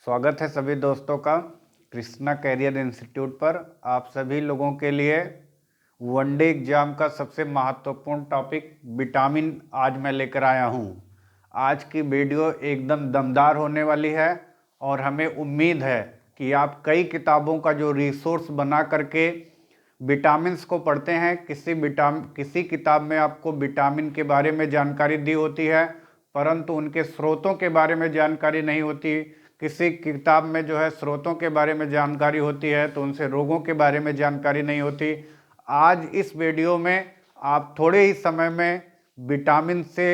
स्वागत है सभी दोस्तों का कृष्णा कैरियर इंस्टीट्यूट पर। आप सभी लोगों के लिए वनडे एग्जाम का सबसे महत्वपूर्ण टॉपिक विटामिन आज मैं लेकर आया हूं। आज की वीडियो एकदम दमदार होने वाली है और हमें उम्मीद है कि आप कई किताबों का जो रिसोर्स बना करके विटामिन्स को पढ़ते हैं। किसी किताब में आपको विटामिन के बारे में जानकारी दी होती है, परंतु उनके स्रोतों के बारे में जानकारी नहीं होती। किसी किताब में जो है स्रोतों के बारे में जानकारी होती है तो उनसे रोगों के बारे में जानकारी नहीं होती। आज इस वीडियो में आप थोड़े ही समय में विटामिन से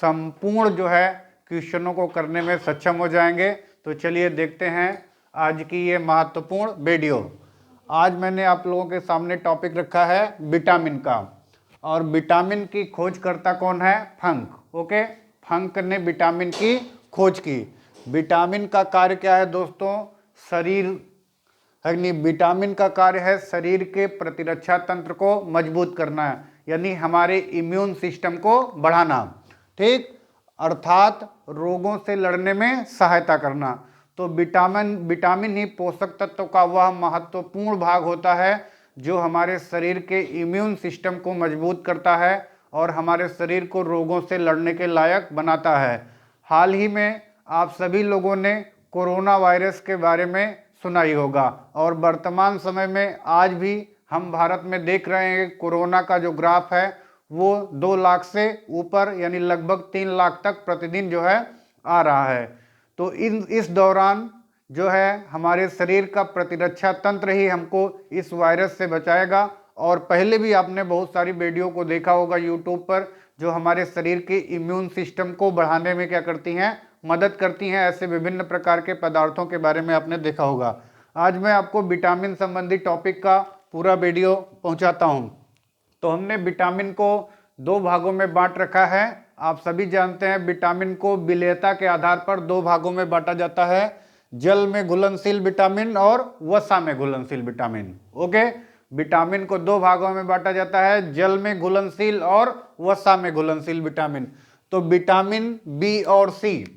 संपूर्ण जो है क्वेश्चनों को करने में सक्षम हो जाएंगे। तो चलिए देखते हैं आज की ये महत्वपूर्ण वीडियो। आज मैंने आप लोगों के सामने टॉपिक रखा है विटामिन का, और विटामिन की खोजकर्ता कौन है? फंक। ओके, फंक ने विटामिन की खोज की। विटामिन का कार्य क्या है दोस्तों? विटामिन का कार्य है शरीर के प्रतिरक्षा तंत्र को मजबूत करना, यानी हमारे इम्यून सिस्टम को बढ़ाना, ठीक, अर्थात रोगों से लड़ने में सहायता करना। तो विटामिन ही पोषक तत्व का वह महत्वपूर्ण भाग होता है जो हमारे शरीर के इम्यून सिस्टम को मजबूत करता है और हमारे शरीर को रोगों से लड़ने के लायक बनाता है। हाल ही में आप सभी लोगों ने कोरोना वायरस के बारे में सुना ही होगा, और वर्तमान समय में आज भी हम भारत में देख रहे हैं कोरोना का जो ग्राफ है वो 2 लाख से ऊपर यानी लगभग 3 लाख तक प्रतिदिन जो है आ रहा है। तो इस दौरान जो है हमारे शरीर का प्रतिरक्षा तंत्र ही हमको इस वायरस से बचाएगा। और पहले भी आपने बहुत सारी वीडियो को देखा होगा यूट्यूब पर जो हमारे शरीर के इम्यून सिस्टम को बढ़ाने में क्या करती हैं? मदद करती हैं। ऐसे विभिन्न प्रकार के पदार्थों के बारे में आपने देखा होगा। आज मैं आपको विटामिन संबंधी टॉपिक का पूरा वीडियो पहुंचाता हूं। तो हमने विटामिन को 2 भागों में बांट रखा है। आप सभी जानते हैं विटामिन को विलेयता के आधार पर 2 भागों में बांटा जाता है, जल में घुलनशील विटामिन और वसा में घुलनशील विटामिन। ओके, विटामिन को 2 भागों में बांटा जाता है, जल में घुलनशील और वसा में घुलनशील विटामिन। तो विटामिन बी और सी,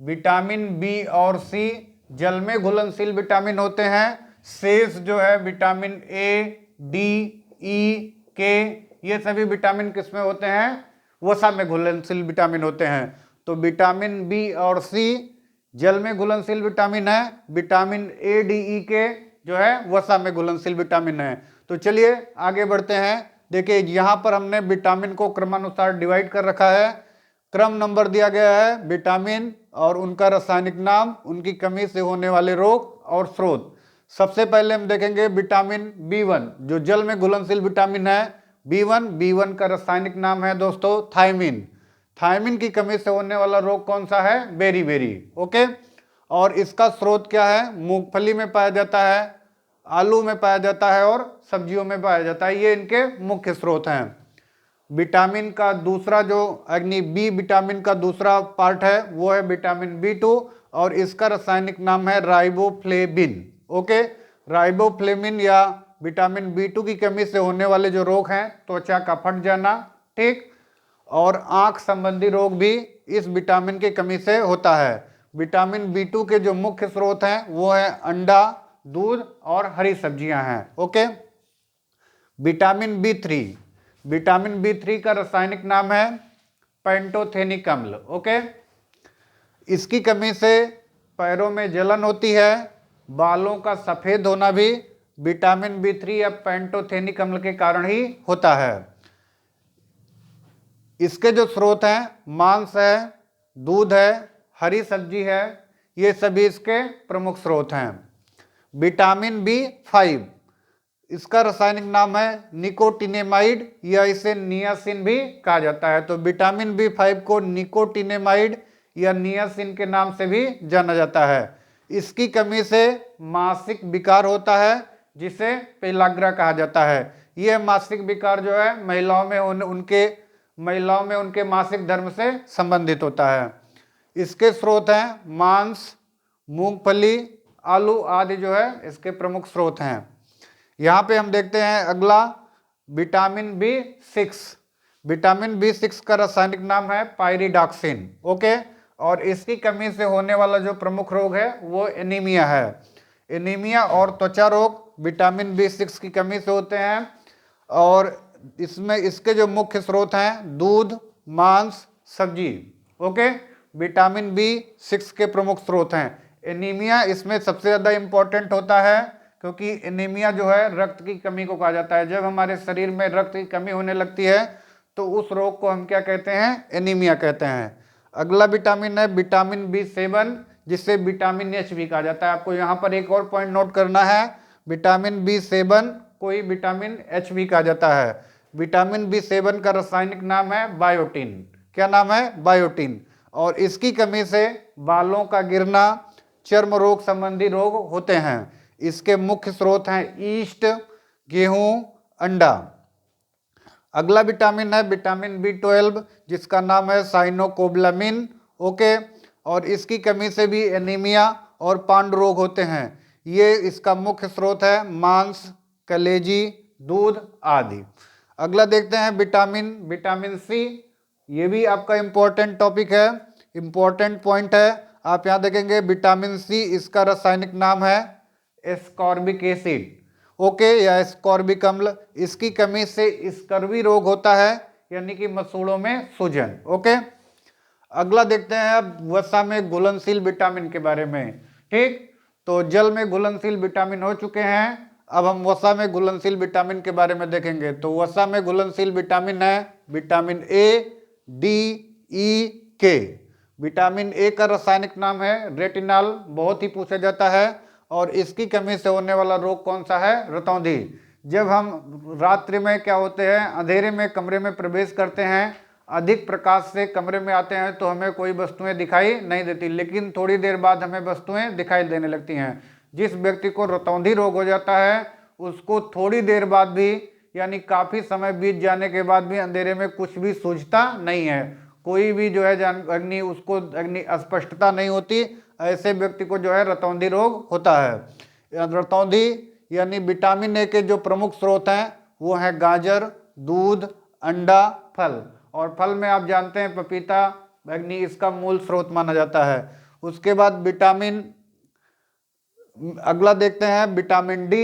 विटामिन बी और सी जल में घुलनशील विटामिन होते हैं। शेष जो है विटामिन ए, डी, ई, के, ये सभी विटामिन किसमें होते हैं? वसा में घुलनशील विटामिन होते हैं। तो विटामिन बी और सी जल में घुलनशील विटामिन है, विटामिन ए, डी, ई के जो है वसा में घुलनशील विटामिन है। तो चलिए आगे बढ़ते हैं। देखिए यहाँ पर हमने विटामिन को क्रमानुसार डिवाइड कर रखा है। क्रम नंबर दिया गया है विटामिन और उनका रासायनिक नाम, उनकी कमी से होने वाले रोग और स्रोत। सबसे पहले हम देखेंगे विटामिन B1 जो जल में घुलनशील विटामिन है। B1 का रासायनिक नाम है दोस्तों थायमिन। थायमिन की कमी से होने वाला रोग कौन सा है? बेरी। ओके, और इसका स्रोत क्या है? मूंगफली में पाया जाता है, आलू में पाया जाता है और सब्जियों में पाया जाता है। ये इनके मुख्य स्रोत हैं। विटामिन का दूसरा जो बी विटामिन का दूसरा पार्ट है वो है विटामिन B2 और इसका रासायनिक नाम है राइबोफ्लेविन। ओके, राइबोफ्लेविन या विटामिन B2 की कमी से होने वाले जो रोग हैं, त्वचा का फट जाना, ठीक, और आंख संबंधी रोग भी इस विटामिन की कमी से होता है। विटामिन B2 के जो मुख्य स्रोत हैं वो है अंडा, दूध और हरी सब्जियां हैं। ओके, विटामिन B3 का रासायनिक नाम है पेंटोथेनिक अम्ल। ओके, इसकी कमी से पैरों में जलन होती है, बालों का सफेद होना भी विटामिन B3 या पेंटोथेनिक अम्ल के कारण ही होता है। इसके जो स्रोत हैं मांस है, दूध है, हरी सब्जी है, ये सभी इसके प्रमुख स्रोत हैं। विटामिन B5 इसका रासायनिक नाम है निकोटिनेमाइड या इसे नियासिन भी कहा जाता है। तो विटामिन B5 को निकोटिनेमाइड या नियासिन के नाम से भी जाना जाता है। इसकी कमी से मासिक विकार होता है जिसे पेलाग्रा कहा जाता है। यह मासिक विकार जो है महिलाओं में उनके मासिक धर्म से संबंधित होता है। इसके स्रोत हैं मांस, मूंगफली, आलू आदि जो है इसके प्रमुख स्रोत हैं। यहाँ पे हम देखते हैं अगला विटामिन B6। विटामिन B6 का रासायनिक नाम है पायरिडॉक्सिन। ओके, और इसकी कमी से होने वाला जो प्रमुख रोग है वो एनीमिया है। एनीमिया और त्वचा रोग विटामिन B6 की कमी से होते हैं, और इसमें इसके जो मुख्य स्रोत हैं दूध, मांस, सब्जी। ओके, विटामिन B6 के प्रमुख स्रोत हैं। एनीमिया इसमें सबसे ज़्यादा इम्पोर्टेंट होता है, क्योंकि एनीमिया जो है रक्त की कमी को कहा जाता है। जब हमारे शरीर में रक्त की कमी होने लगती है तो उस रोग को हम क्या कहते हैं? एनीमिया कहते हैं। अगला विटामिन है विटामिन B7, जिसे विटामिन H भी कहा जाता है। आपको यहाँ पर एक और पॉइंट नोट करना है, विटामिन B7 को ही विटामिन H भी कहा जाता है। विटामिन B7 का रासायनिक नाम है बायोटिन। क्या नाम है? बायोटिन। और इसकी कमी से बालों का गिरना, चर्म रोग संबंधी रोग होते हैं। इसके मुख्य स्रोत हैं ईस्ट, गेहूं, अंडा। अगला विटामिन है विटामिन B12, जिसका नाम है साइनोकोबालामिन। ओके, और इसकी कमी से भी एनीमिया और पांडु रोग होते हैं। ये इसका मुख्य स्रोत है मांस, कलेजी, दूध आदि। अगला देखते हैं विटामिन C। ये भी आपका इम्पोर्टेंट टॉपिक है, इम्पोर्टेंट पॉइंट है। आप यहाँ देखेंगे विटामिन C, इसका रासायनिक नाम है एस्कॉर्बिक एसिड। ओके, या एस्कॉर्बिक अम्ल। इसकी कमी से स्कर्वी रोग होता है, यानी कि मसूड़ों में सूजन। ओके, अगला देखते हैं अब वसा में घुलनशील विटामिन के बारे में। ठीक, तो जल में घुलनशील विटामिन हो चुके हैं, अब हम वसा में घुलनशील विटामिन के बारे में देखेंगे। तो वसा में घुलनशील विटामिन है vitamin A, D, E, K। Vitamin A का रासायनिक नाम है रेटिनॉल, बहुत ही पूछा जाता है। और इसकी कमी से होने वाला रोग कौन सा है? रतौंधी। जब हम रात्रि में क्या होते हैं, अंधेरे में कमरे में प्रवेश करते हैं, अधिक प्रकाश से कमरे में आते हैं तो हमें कोई वस्तुएं दिखाई नहीं देती, लेकिन थोड़ी देर बाद हमें वस्तुएं दिखाई देने लगती हैं। जिस व्यक्ति को रतौंधी रोग हो जाता है उसको थोड़ी देर बाद भी, यानी काफ़ी समय बीत जाने के बाद भी अंधेरे में कुछ भी सूझता नहीं है, कोई भी जो है उसको अस्पष्टता नहीं होती। ऐसे व्यक्ति को जो है रतौंधी रोग होता है। रतौंधी यानी विटामिन A के जो प्रमुख स्रोत हैं वो हैं गाजर, दूध, अंडा, फल। और फल में आप जानते हैं पपीता इसका मूल स्रोत माना जाता है। उसके बाद अगला देखते हैं विटामिन D।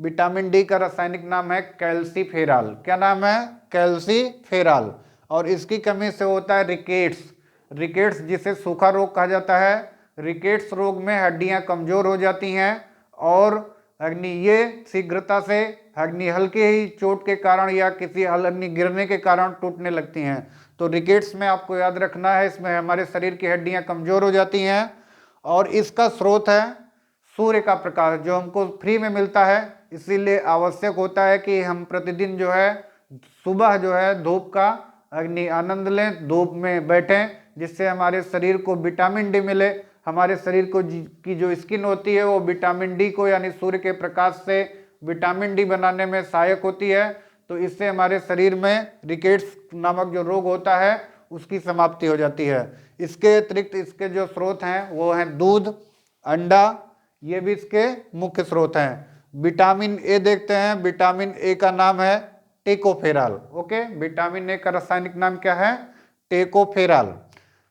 विटामिन D का रासायनिक नाम है कैल्सीफेरॉल। क्या नाम है? कैल्सीफेरॉल। और इसकी कमी से होता है रिकेट्स, जिसे सूखा रोग कहा जाता है। रिकेट्स रोग में हड्डियां कमजोर हो जाती हैं और ये शीघ्रता से हल्के ही चोट के कारण या किसी गिरने के कारण टूटने लगती हैं। तो रिकेट्स में आपको याद रखना है, इसमें हमारे शरीर की हड्डियां कमजोर हो जाती हैं। और इसका स्रोत है सूर्य का प्रकाश, जो हमको फ्री में मिलता है। इसीलिए आवश्यक होता है कि हम प्रतिदिन जो है सुबह जो है धूप का आनंद लें, धूप में बैठें, जिससे हमारे शरीर को विटामिन D मिले। हमारे शरीर को की जो स्किन होती है वो विटामिन D को, यानी सूर्य के प्रकाश से विटामिन D बनाने में सहायक होती है। तो इससे हमारे शरीर में रिकेट्स नामक जो रोग होता है उसकी समाप्ति हो जाती है। इसके अतिरिक्त इसके जो स्रोत हैं वो हैं दूध, अंडा, ये भी इसके मुख्य स्रोत हैं। विटामिन A देखते हैं, विटामिन A का नाम है टेकोफेरॉल। ओके, विटामिन A का रासायनिक नाम क्या है? टेकोफेरॉल।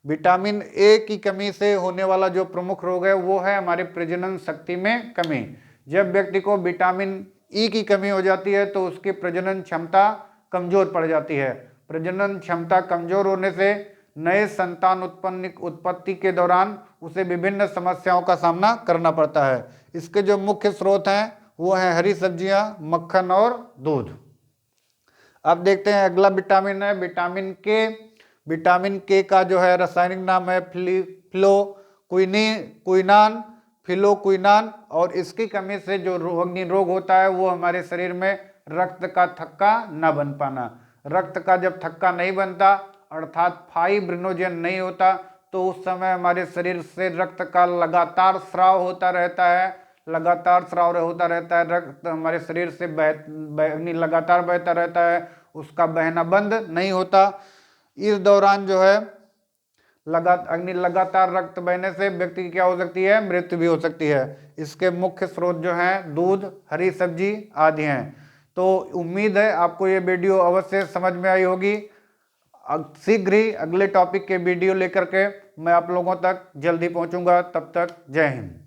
विटामिन A की कमी से होने वाला जो प्रमुख रोग है वो है हमारे प्रजनन शक्ति में कमी। जब व्यक्ति को विटामिन E की कमी हो जाती है तो उसकी प्रजनन क्षमता कमजोर पड़ जाती है। प्रजनन क्षमता कमजोर होने से नए संतान उत्पत्ति के दौरान उसे विभिन्न समस्याओं का सामना करना पड़ता है। इसके जो मुख्य स्रोत हैं वो हैं हरी सब्जियां, मक्खन और दूध। अब देखते हैं अगला विटामिन है विटामिन K। विटामिन K का जो है रासायनिक नाम है फिलोक्विनान। और इसकी कमी से जो रोग होता है वो हमारे शरीर में रक्त का थक्का न बन पाना। रक्त का जब थक्का नहीं बनता, अर्थात फाइब्रिनोजन नहीं होता, तो उस समय हमारे शरीर से रक्त का लगातार स्राव होता रहता है। रक्त हमारे शरीर से लगातार बहता रहता है, उसका बहना बंद नहीं होता। इस दौरान जो है लगातार रक्त बहने से व्यक्ति की क्या हो सकती है? मृत्यु भी हो सकती है। इसके मुख्य स्रोत जो हैं दूध, हरी सब्जी आदि हैं। तो उम्मीद है आपको ये वीडियो अवश्य समझ में आई होगी। शीघ्र ही अगले टॉपिक के वीडियो लेकर के मैं आप लोगों तक जल्दी पहुंचूंगा। तब तक जय हिंद।